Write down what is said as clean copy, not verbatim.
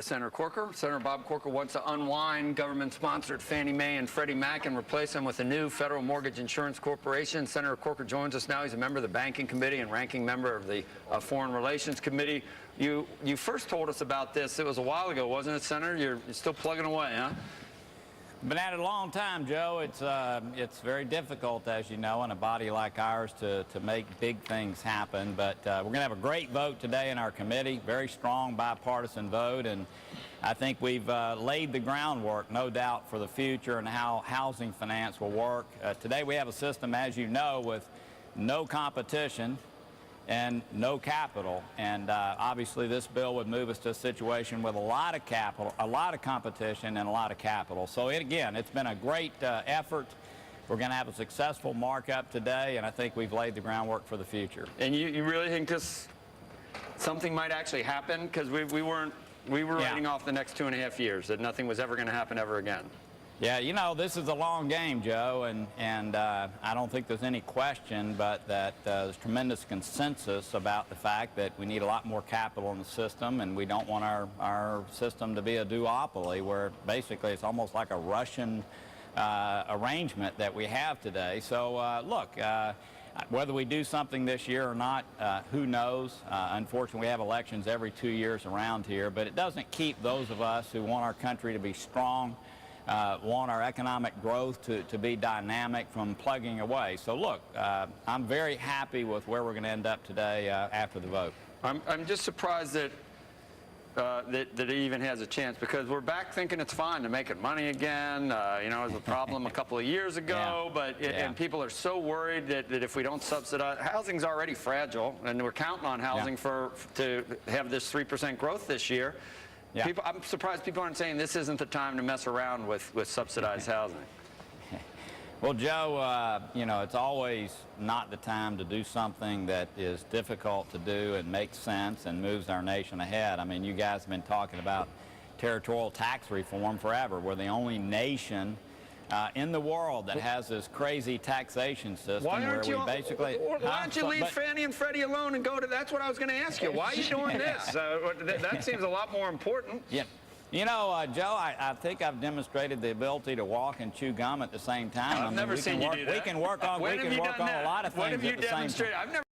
Senator Corker. Senator Bob Corker wants to unwind government-sponsored Fannie Mae and Freddie Mac and replace them with a new Federal Mortgage Insurance Corporation. Senator Corker joins us now. He's a member of the Banking Committee and ranking member of the Foreign Relations Committee. You first told us about this. It was a while ago, wasn't it, Senator? You're still plugging away, huh? Been at it a long time, Joe. It's very difficult, as you know, in a body like ours to make big things happen. But we're going to have a great vote today in our committee, very strong bipartisan vote, and I think we've laid the groundwork, no doubt, for the future and how housing finance will work. Today we have a system, as you know, with no competition and no capital, and obviously this bill would move us to a situation with a lot of capital, a lot of competition, and a lot of capital. So again, it's been a great effort. We're going to have a successful markup today, and I think we've laid the groundwork for the future. And you really think something might actually happen? Because we were writing off the next 2.5 years, that nothing was ever going to happen ever again. Yeah, you know, this is a long game, Joe, and I don't think there's any question but that there's tremendous consensus about the fact that we need a lot more capital in the system, and we don't want our system to be a duopoly where basically it's almost like a Russian arrangement that we have today. So, look, whether we do something this year or not, who knows? Unfortunately, we have elections every 2 years around here, but it doesn't keep those of us who want our country to be strong, want our economic growth to be dynamic from plugging away. So look, I'm very happy with where we're going to end up today after the vote. I'm just surprised that it even has a chance, because we're back thinking it's fine to make it money again. You know, it was a problem a couple of years ago, and people are so worried that if we don't subsidize, housing's already fragile, and we're counting on housing to have this 3% growth this year. Yeah. I'm surprised people aren't saying this isn't the time to mess around with subsidized housing. Well, Joe, you know, it's always not the time to do something that is difficult to do and makes sense and moves our nation ahead. I mean, you guys have been talking about territorial tax reform forever. We're the only nation in the world that has this crazy taxation system why don't you leave Fannie and Freddie alone and go to, that's what I was going to ask you. Why are you doing this? That seems a lot more important. Yeah. You know, Joe, I think I've demonstrated the ability to walk and chew gum at the same time. I've never seen you do that. We can work on a lot of things at the same time.